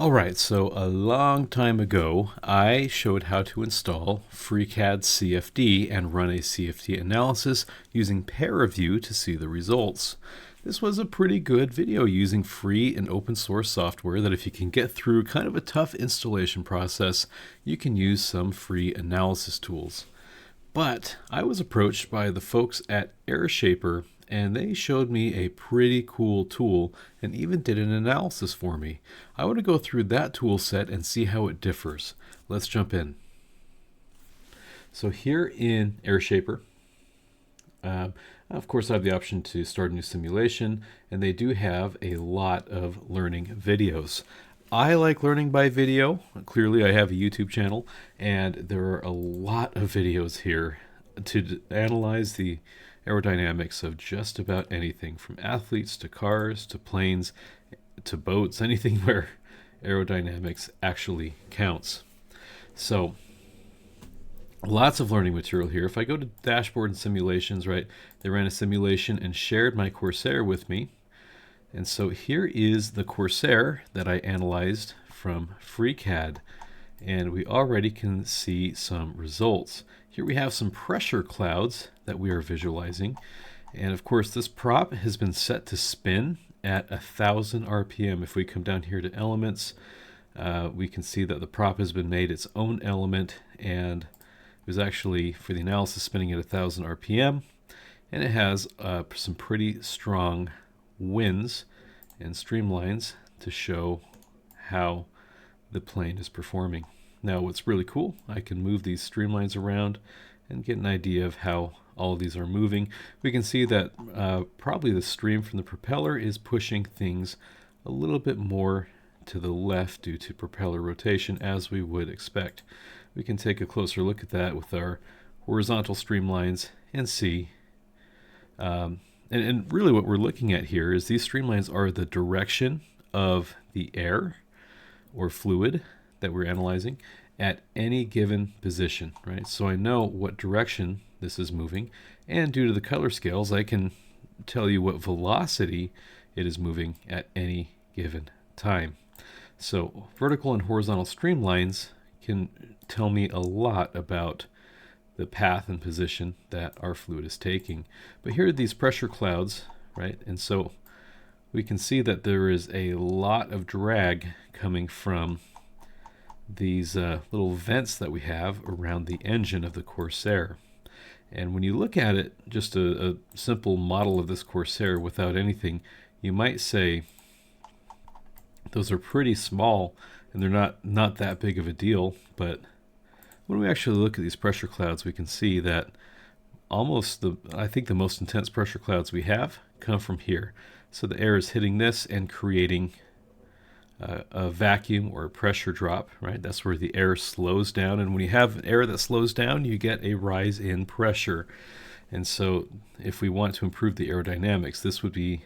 Alright, so a long time ago, I showed how to install FreeCAD CFD and run a CFD analysis using ParaView to see the results. This was a pretty good video using free and open source software that if you can get through kind of a tough installation process, you can use some free analysis tools. But I was approached by the folks at Airshaper and they showed me a pretty cool tool and even did an analysis for me. I want to go through that tool set and see how it differs. Let's jump in. So here in Airshaper, of course I have the option to start a new simulation, and they do have a lot of learning videos. I like learning by video. Clearly I have a YouTube channel, and there are a lot of videos here to analyze the aerodynamics of just about anything from athletes to cars to planes to boats, anything where aerodynamics actually counts. So lots of learning material here. If I go to dashboard and simulations, right, they ran a simulation and shared my Corsair with me. And so here is the Corsair that I analyzed from FreeCAD, and we already can see some results. Here we have some pressure clouds that we are visualizing, and of course this prop has been set to spin at 1,000 RPM. If we come down here to elements, we can see that the prop has been made its own element, and it was actually for the analysis spinning at 1,000 RPM, and it has some pretty strong winds and streamlines to show how the plane is performing. Now what's really cool, I can move these streamlines around and get an idea of how all of these are moving. We can see that probably the stream from the propeller is pushing things a little bit more to the left due to propeller rotation, as we would expect. We can take a closer look at that with our horizontal streamlines and see and really what we're looking at here is these streamlines are the direction of the air or fluid that we're analyzing at any given position, right? So I know what direction this is moving, and due to the color scales, I can tell you what velocity it is moving at any given time. So vertical and horizontal streamlines can tell me a lot about the path and position that our fluid is taking. But here are these pressure clouds, right? And so we can see that there is a lot of drag coming from these little vents that we have around the engine of the Corsair. And when you look at it, just a simple model of this Corsair without anything, you might say those are pretty small and they're not that big of a deal. But when we actually look at these pressure clouds, we can see that I think the most intense pressure clouds we have come from here. So the air is hitting this and creating a vacuum or a pressure drop, right? That's where the air slows down, and when you have air that slows down, you get a rise in pressure. And so if we want to improve the aerodynamics, this would be a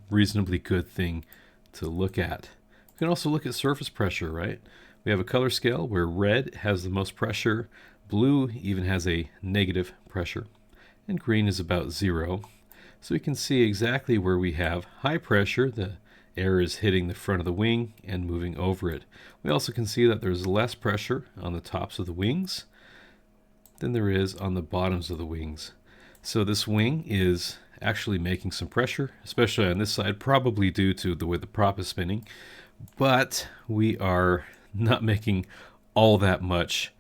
reasonably good thing to look at. We can also look at surface pressure, right? We have a color scale where red has the most pressure, blue even has a negative pressure, and green is about 0. So we can see exactly where we have high pressure, the air is hitting the front of the wing and moving over it. We also can see that there's less pressure on the tops of the wings than there is on the bottoms of the wings. So this wing is actually making some pressure, especially on this side, probably due to the way the prop is spinning, but we are not making all that much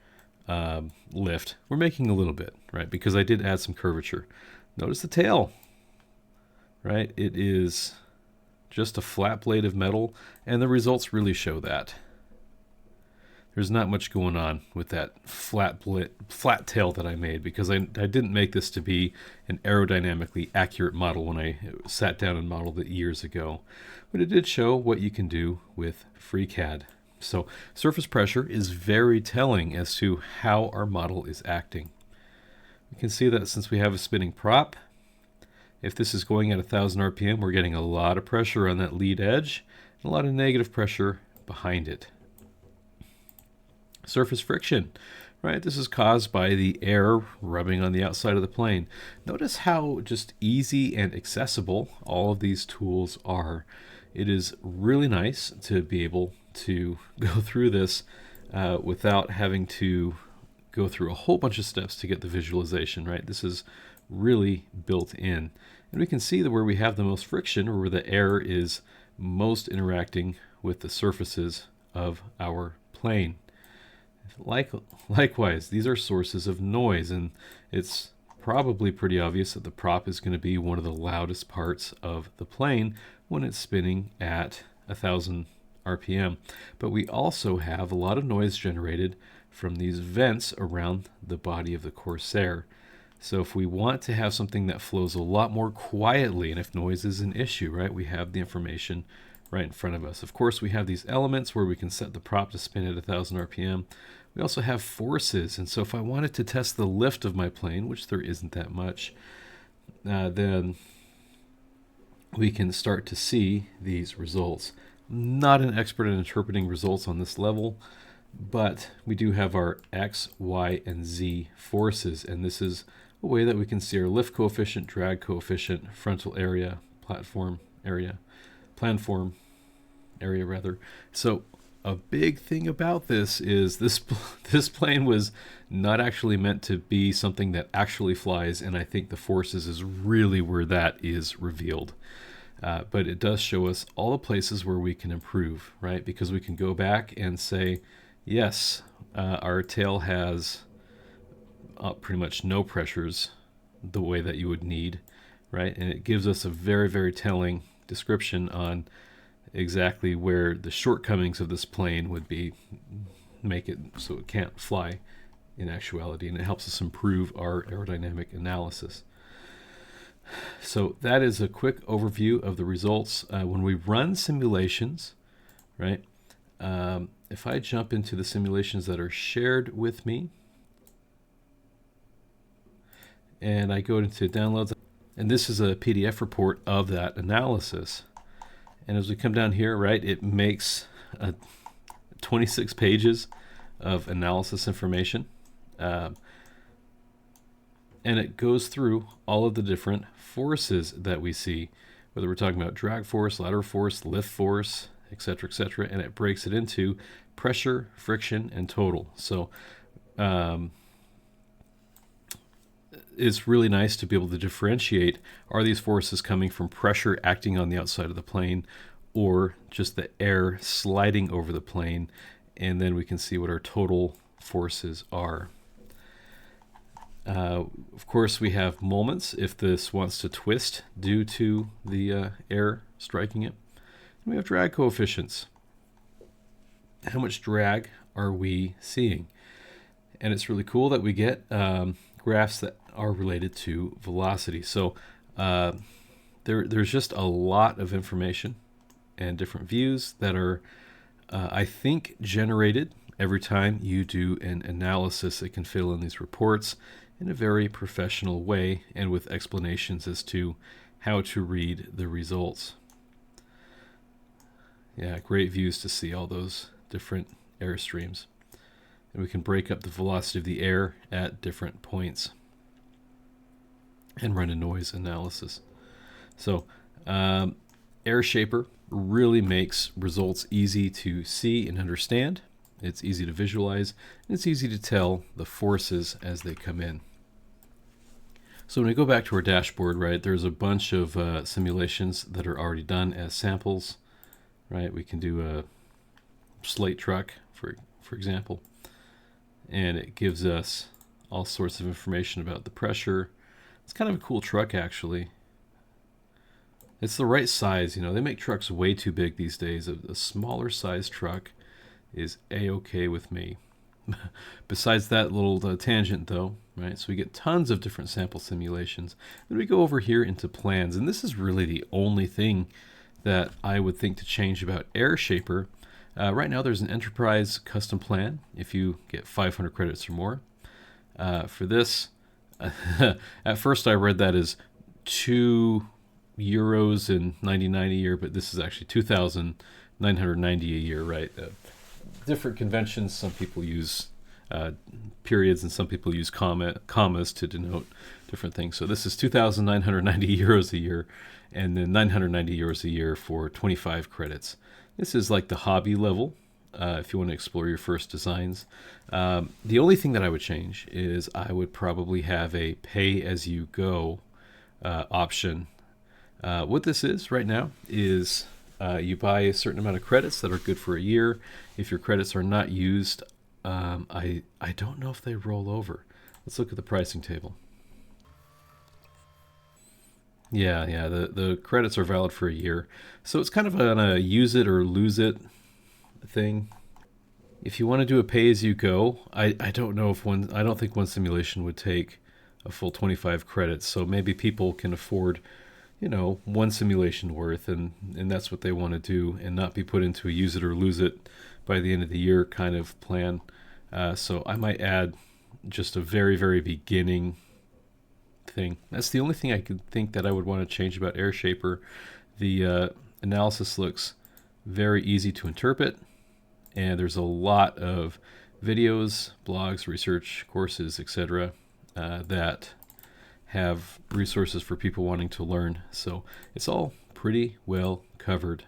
lift. We're making a little bit, right? Because I did add some curvature. Notice the tail, right? It is just a flat blade of metal, and the results really show that. There's not much going on with that flat tail that I made, because I didn't make this to be an aerodynamically accurate model when I sat down and modeled it years ago. But it did show what you can do with FreeCAD. So surface pressure is very telling as to how our model is acting. We can see that since we have a spinning prop, if this is going at 1,000 RPM, we're getting a lot of pressure on that lead edge and a lot of negative pressure behind it. Surface friction, right? This is caused by the air rubbing on the outside of the plane. Notice how just easy and accessible all of these tools are. It is really nice to be able to go through this without having to go through a whole bunch of steps to get the visualization, right? This is really built in. And we can see that where we have the most friction, or where the air is most interacting with the surfaces of our plane. Likewise, these are sources of noise, and it's probably pretty obvious that the prop is going to be one of the loudest parts of the plane when it's spinning at 1,000 RPM. But we also have a lot of noise generated from these vents around the body of the Corsair. So if we want to have something that flows a lot more quietly, and if noise is an issue, right, we have the information right in front of us. Of course, we have these elements where we can set the prop to spin at 1,000 RPM. We also have forces, and so if I wanted to test the lift of my plane, which there isn't that much, then we can start to see these results. I'm not an expert in interpreting results on this level, but we do have our X, Y, and Z forces, and this is a way that we can see our lift coefficient, drag coefficient, frontal area, planform area. So a big thing about this is this plane was not actually meant to be something that actually flies, and I think the forces is really where that is revealed. But it does show us all the places where we can improve, right? Because we can go back and say, yes, our tail has pretty much no pressures the way that you would need, right? And it gives us a very, very telling description on exactly where the shortcomings of this plane would be, make it so it can't fly in actuality, and it helps us improve our aerodynamic analysis. So that is a quick overview of the results. When we run simulations, right, if I jump into the simulations that are shared with me, and I go into downloads, and this is a PDF report of that analysis. And as we come down here, right, it makes 26 pages of analysis information. And it goes through all of the different forces that we see, whether we're talking about drag force, lateral force, lift force, etc., etc., and it breaks it into pressure, friction, and total. So it's really nice to be able to differentiate, are these forces coming from pressure acting on the outside of the plane, or just the air sliding over the plane, and then we can see what our total forces are. Of course, we have moments if this wants to twist due to the air striking it. And we have drag coefficients. How much drag are we seeing? And it's really cool that we get graphs that are related to velocity. So there's just a lot of information and different views that are, I think, generated every time you do an analysis. It can fill in these reports in a very professional way and with explanations as to how to read the results. Yeah, great views to see all those different air streams. And we can break up the velocity of the air at different points and run a noise analysis. So Airshaper really makes results easy to see and understand. It's easy to visualize, and it's easy to tell the forces as they come in. So when we go back to our dashboard, right, there's a bunch of simulations that are already done as samples, right? We can do a slate truck, for example, and it gives us all sorts of information about the pressure. It's kind of a cool truck, actually. It's the right size. You know, they make trucks way too big these days. A smaller size truck is a-okay with me. Besides that little tangent, though, right? So we get tons of different sample simulations. Then we go over here into plans, and this is really the only thing that I would think to change about Airshaper. Right now, there's an enterprise custom plan if you get 500 credits or more. For this, at first I read that as €2.99 a year, but this is actually 2,990 a year, right? Different conventions. Some people use periods, and some people use commas to denote different things. So this is 2,990 euros a year, and then 990 euros a year for 25 credits. This is like the hobby level, if you want to explore your first designs. The only thing that I would change is I would probably have a pay-as-you-go option. What this is right now is you buy a certain amount of credits that are good for a year. If your credits are not used, I don't know if they roll over. Let's look at the pricing table. Yeah, the credits are valid for a year. So it's kind of on a use it or lose it thing. If you want to do a pay-as-you-go, I don't know if I don't think one simulation would take a full 25 credits. So maybe people can afford, one simulation worth, and that's what they want to do, and not be put into a use it or lose it by the end of the year kind of plan. So I might add just a very, very beginning thing. That's the only thing I could think that I would want to change about Airshaper. The analysis looks very easy to interpret, and there's a lot of videos, blogs, research courses, etc. That have resources for people wanting to learn. So it's all pretty well covered.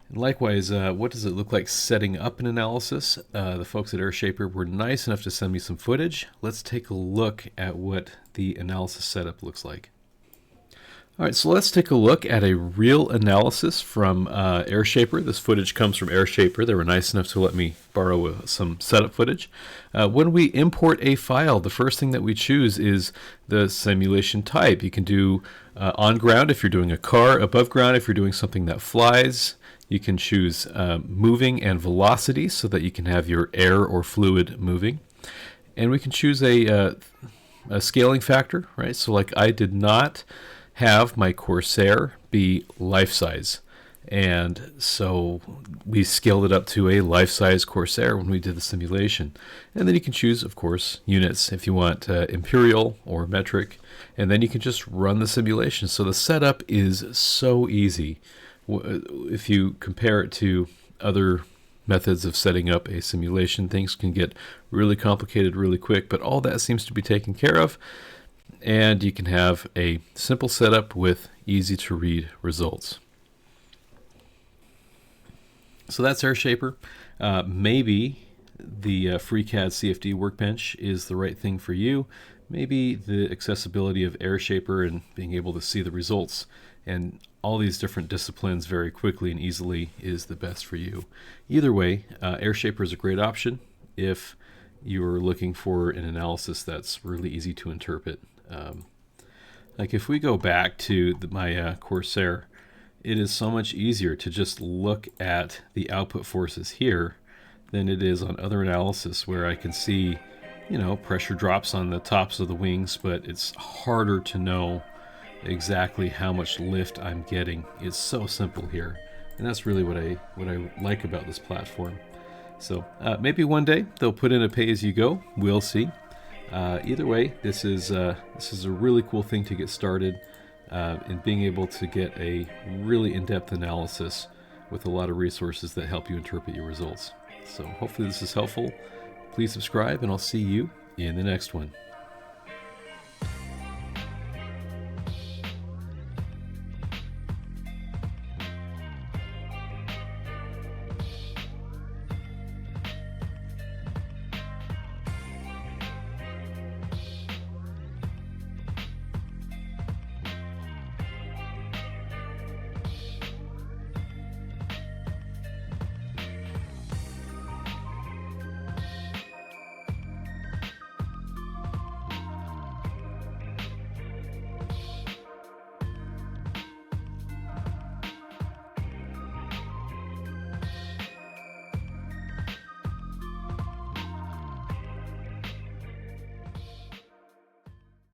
And likewise, what does it look like setting up an analysis? The folks at Airshaper were nice enough to send me some footage. Let's take a look at what the analysis setup looks like. All right, so let's take a look at a real analysis from Airshaper. This footage comes from Airshaper. They were nice enough to let me borrow some setup footage. When we import a file, the first thing that we choose is the simulation type. You can do on ground if you're doing a car, above ground if you're doing something that flies. You can choose moving and velocity so that you can have your air or fluid moving. And we can choose a scaling factor, right? So like I did not have my Corsair be life size, and so we scaled it up to a life size Corsair when we did the simulation. And then you can choose, of course, units if you want imperial or metric, and then you can just run the simulation. So the setup is so easy if you compare it to other methods of setting up a simulation. Things can get really complicated really quick, but all that seems to be taken care of. And you can have a simple setup with easy to read results. So that's Airshaper. Maybe the FreeCAD CFD workbench is the right thing for you. Maybe the accessibility of Airshaper and being able to see the results and all these different disciplines very quickly and easily is the best for you. Either way, Airshaper is a great option if you're looking for an analysis that's really easy to interpret. Like if we go back to my Corsair, it is so much easier to just look at the output forces here than it is on other analysis where I can see, pressure drops on the tops of the wings, but it's harder to know exactly how much lift I'm getting. It's so simple here, and that's really what I like about this platform. So maybe one day they'll put in a pay-as-you-go. We'll see. Either way, this is a really cool thing to get started in being able to get a really in-depth analysis with a lot of resources that help you interpret your results. So hopefully this is helpful. Please subscribe, and I'll see you in the next one.